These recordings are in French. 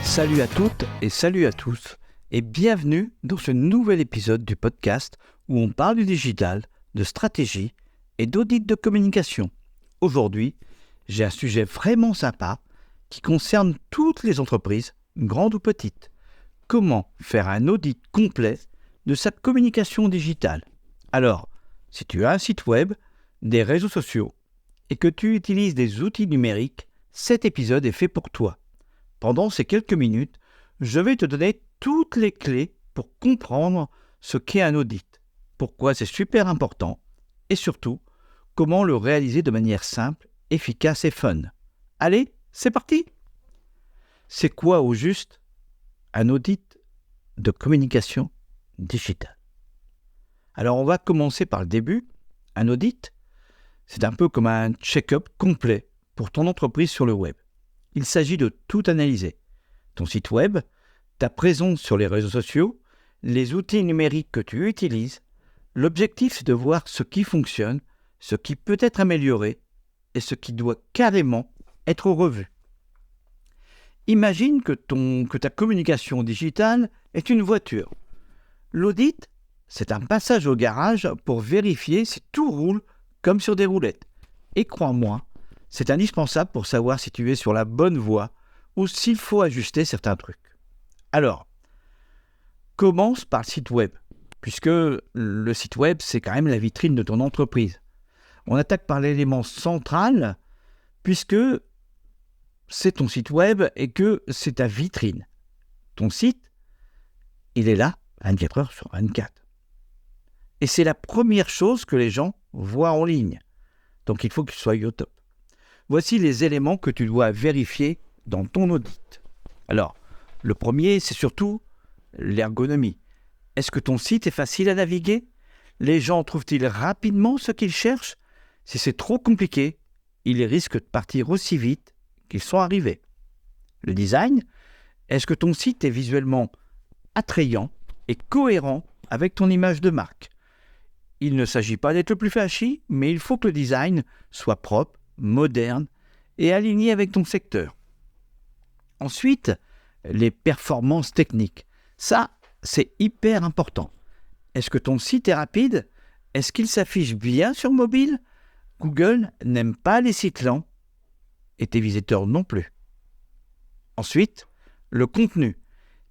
Salut à toutes et salut à tous et bienvenue dans ce nouvel épisode du podcast où on parle du digital, de stratégie et d'audit de communication. Aujourd'hui, j'ai un sujet vraiment sympa qui concerne toutes les entreprises, grandes ou petites. Comment faire un audit complet de sa communication digitale? Alors, si tu as un site web, des réseaux sociaux et que tu utilises des outils numériques, cet épisode est fait pour toi. Pendant ces quelques minutes, je vais te donner toutes les clés pour comprendre ce qu'est un audit, pourquoi c'est super important et surtout, comment le réaliser de manière simple, efficace et fun. Allez, c'est parti! C'est quoi au juste un audit de communication digitale? Alors on va commencer par le début. Un audit, c'est un peu comme un check-up complet pour ton entreprise sur le web. Il s'agit de tout analyser. Ton site web, ta présence sur les réseaux sociaux, les outils numériques que tu utilises. L'objectif, c'est de voir ce qui fonctionne, ce qui peut être amélioré et ce qui doit carrément être revu. Imagine que ta communication digitale est une voiture. L'audit, c'est un passage au garage pour vérifier si tout roule comme sur des roulettes. Et crois-moi, c'est indispensable pour savoir si tu es sur la bonne voie ou s'il faut ajuster certains trucs. Alors, commence par le site web, puisque le site web, c'est quand même la vitrine de ton entreprise. On attaque par l'élément central, puisque c'est ton site web et que c'est ta vitrine. Ton site, il est là 24 heures sur 24. Et c'est la première chose que les gens voient en ligne. Donc il faut que tu sois au top. Voici les éléments que tu dois vérifier dans ton audit. Alors, le premier, c'est surtout l'ergonomie. Est-ce que ton site est facile à naviguer? Les gens trouvent-ils rapidement ce qu'ils cherchent? Si c'est trop compliqué, ils risquent de partir aussi vite qu'ils sont arrivés. Le design, est-ce que ton site est visuellement attrayant et cohérent avec ton image de marque? Il ne s'agit pas d'être le plus flashy, mais il faut que le design soit propre, moderne et aligné avec ton secteur. Ensuite, les performances techniques. Ça, c'est hyper important. Est-ce que ton site est rapide? Est-ce qu'il s'affiche bien sur mobile? Google n'aime pas les sites lents et tes visiteurs non plus. Ensuite, le contenu.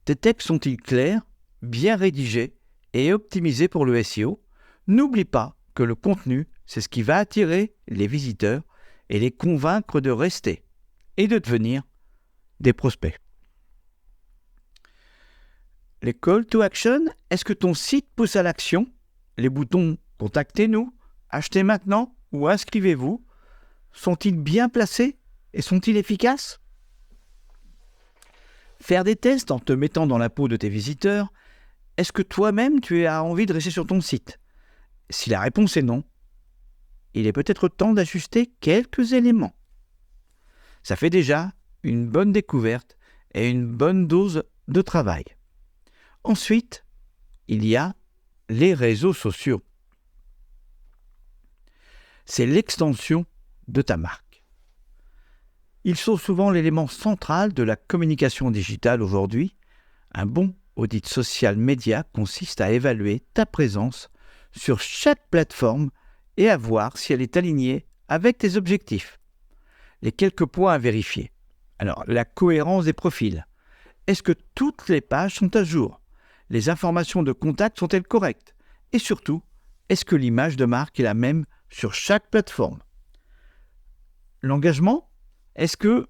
Tes textes sont-ils clairs, bien rédigés et optimisés pour le SEO? N'oublie pas que le contenu, c'est ce qui va attirer les visiteurs et les convaincre de rester et de devenir des prospects. Les call to action, est-ce que ton site pousse à l'action? Les boutons « Contactez-nous »,« Achetez maintenant » ou « Inscrivez-vous » sont-ils bien placés et sont-ils efficaces? Faire des tests en te mettant dans la peau de tes visiteurs, est-ce que toi-même tu as envie de rester sur ton site? Si la réponse est non, il est peut-être temps d'ajuster quelques éléments. Ça fait déjà une bonne découverte et une bonne dose de travail. Ensuite, il y a les réseaux sociaux. C'est l'extension de ta marque. Ils sont souvent l'élément central de la communication digitale aujourd'hui. Un bon audit social média consiste à évaluer ta présence sur chaque plateforme et à voir si elle est alignée avec tes objectifs. Les quelques points à vérifier. Alors, la cohérence des profils. Est-ce que toutes les pages sont à jour? Les informations de contact sont-elles correctes? Et surtout, est-ce que l'image de marque est la même sur chaque plateforme? L'engagement, est-ce que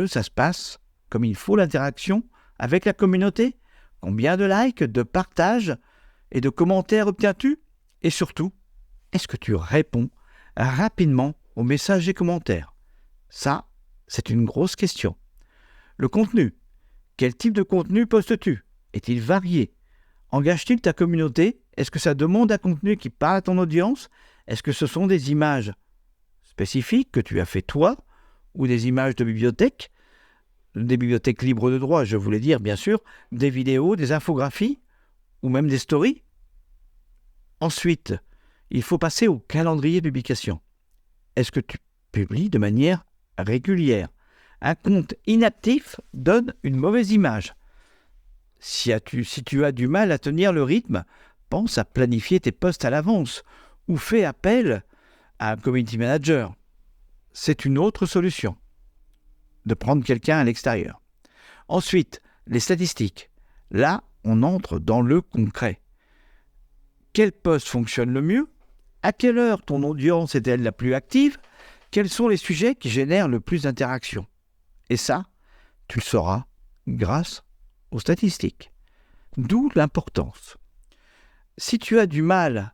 ça se passe comme il faut l'interaction avec la communauté? Combien de likes, de partages et de commentaires obtiens-tu? Et surtout, est-ce que tu réponds rapidement aux messages et commentaires? Ça, c'est une grosse question. Le contenu. Quel type de contenu postes-tu? Est-il varié? Engage-t-il ta communauté? Est-ce que ça demande un contenu qui parle à ton audience? Est-ce que ce sont des images spécifiques que tu as fait toi ou des images de bibliothèque? Des bibliothèques libres de droit, je voulais dire, bien sûr, des vidéos, des infographies ou même des stories? Ensuite, il faut passer au calendrier de publication. Est-ce que tu publies de manière régulière? Un compte inactif donne une mauvaise image. Si tu as du mal à tenir le rythme, pense à planifier tes posts à l'avance ou fais appel à un community manager. C'est une autre solution de prendre quelqu'un à l'extérieur. Ensuite, les statistiques. Là, on entre dans le concret. Quel post fonctionne le mieux? À quelle heure ton audience est-elle la plus active? Quels sont les sujets qui génèrent le plus d'interactions? Et ça, tu le sauras grâce aux statistiques. D'où l'importance. Si tu as du mal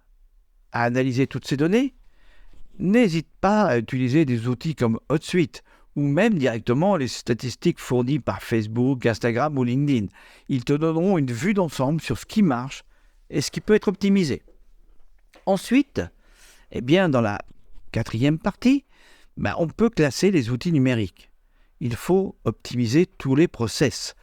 à analyser toutes ces données, n'hésite pas à utiliser des outils comme HotSuite ou même directement les statistiques fournies par Facebook, Instagram ou LinkedIn. Ils te donneront une vue d'ensemble sur ce qui marche et ce qui peut être optimisé. Ensuite, dans la 4e partie, on peut classer les outils numériques. Il faut optimiser tous les process.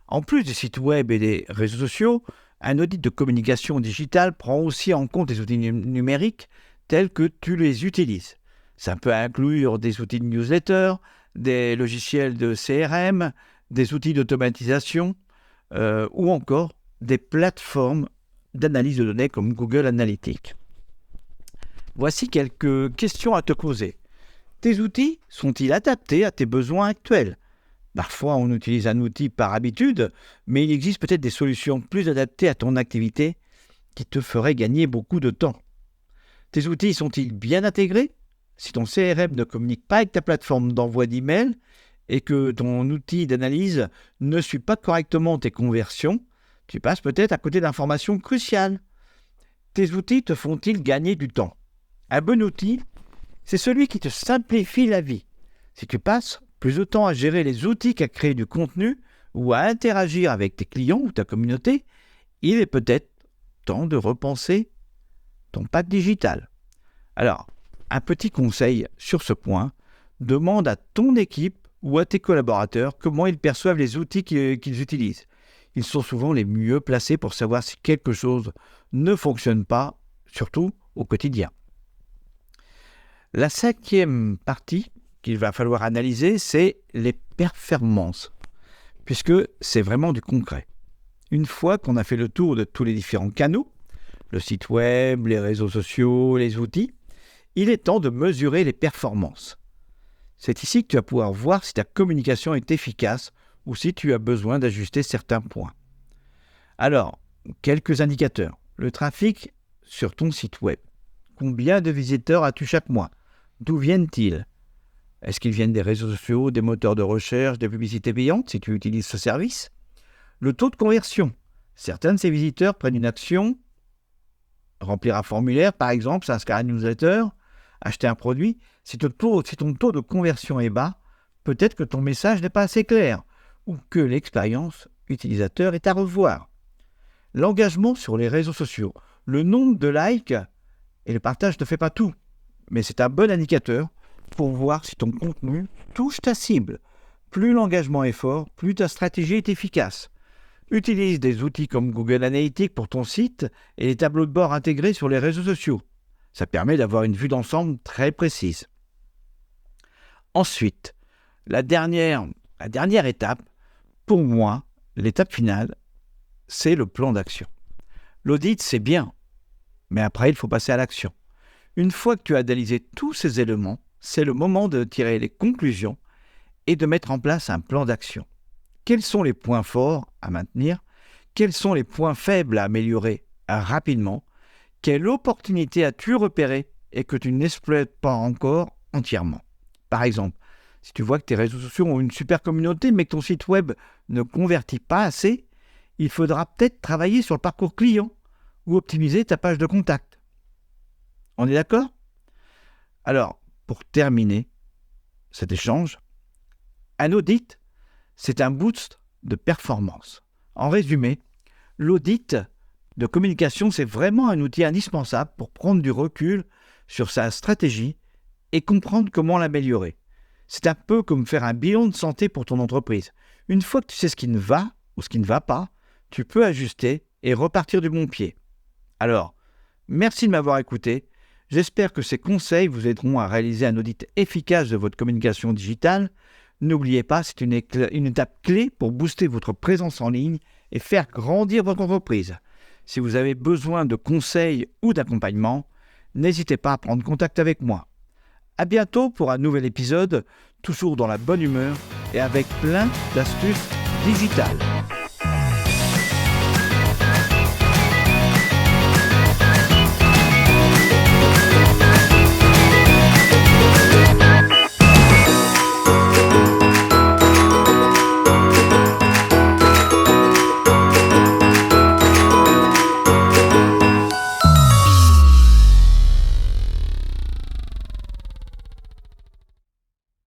En plus des sites web et des réseaux sociaux, un audit de communication digitale prend aussi en compte les outils numériques tels que tu les utilises. Ça peut inclure des outils de newsletter, des logiciels de CRM, des outils d'automatisation ou encore des plateformes d'analyse de données comme Google Analytics. Voici quelques questions à te poser. Tes outils sont-ils adaptés à tes besoins actuels? Parfois, on utilise un outil par habitude, mais il existe peut-être des solutions plus adaptées à ton activité qui te feraient gagner beaucoup de temps. Tes outils sont-ils bien intégrés? Si ton CRM ne communique pas avec ta plateforme d'envoi d'email et que ton outil d'analyse ne suit pas correctement tes conversions, tu passes peut-être à côté d'informations cruciales. Tes outils te font-ils gagner du temps? Un bon outil, c'est celui qui te simplifie la vie. Si tu passes plus de temps à gérer les outils qu'à créer du contenu ou à interagir avec tes clients ou ta communauté, il est peut-être temps de repenser ton pack digital. Alors, un petit conseil sur ce point, demande à ton équipe ou à tes collaborateurs comment ils perçoivent les outils qu'ils utilisent. Ils sont souvent les mieux placés pour savoir si quelque chose ne fonctionne pas, surtout au quotidien. La 5e partie qu'il va falloir analyser, c'est les performances, puisque c'est vraiment du concret. Une fois qu'on a fait le tour de tous les différents canaux, le site web, les réseaux sociaux, les outils, il est temps de mesurer les performances. C'est ici que tu vas pouvoir voir si ta communication est efficace ou si tu as besoin d'ajuster certains points. Alors, quelques indicateurs. Le trafic sur ton site web. Combien de visiteurs as-tu chaque mois? D'où viennent-ils? Est-ce qu'ils viennent des réseaux sociaux, des moteurs de recherche, des publicités payantes, si tu utilises ce service? Le taux de conversion. Certains de ces visiteurs prennent une action, remplir un formulaire par exemple, s'inscrire à une newsletter, acheter un produit. Si ton taux de conversion est bas, peut-être que ton message n'est pas assez clair ou que l'expérience utilisateur est à revoir. L'engagement sur les réseaux sociaux. Le nombre de likes et le partage ne fait pas tout, mais c'est un bon indicateur pour voir si ton contenu touche ta cible. Plus l'engagement est fort, plus ta stratégie est efficace. Utilise des outils comme Google Analytics pour ton site et les tableaux de bord intégrés sur les réseaux sociaux. Ça permet d'avoir une vue d'ensemble très précise. Ensuite, la dernière étape, pour moi, l'étape finale, c'est le plan d'action. L'audit, c'est bien, mais après, il faut passer à l'action. Une fois que tu as analysé tous ces éléments, c'est le moment de tirer les conclusions et de mettre en place un plan d'action. Quels sont les points forts à maintenir? Quels sont les points faibles à améliorer rapidement? Quelle opportunité as-tu repéré et que tu n'exploites pas encore entièrement? Par exemple, si tu vois que tes réseaux sociaux ont une super communauté mais que ton site web ne convertit pas assez, il faudra peut-être travailler sur le parcours client ou optimiser ta page de contact. On est d'accord? Alors, pour terminer cet échange, un audit, c'est un boost de performance. En résumé, l'audit de communication, c'est vraiment un outil indispensable pour prendre du recul sur sa stratégie et comprendre comment l'améliorer. C'est un peu comme faire un bilan de santé pour ton entreprise. Une fois que tu sais ce qui ne va ou ce qui ne va pas, tu peux ajuster et repartir du bon pied. Alors, merci de m'avoir écouté. J'espère que ces conseils vous aideront à réaliser un audit efficace de votre communication digitale. N'oubliez pas, c'est une étape clé pour booster votre présence en ligne et faire grandir votre entreprise. Si vous avez besoin de conseils ou d'accompagnement, n'hésitez pas à prendre contact avec moi. À bientôt pour un nouvel épisode, toujours dans la bonne humeur et avec plein d'astuces digitales.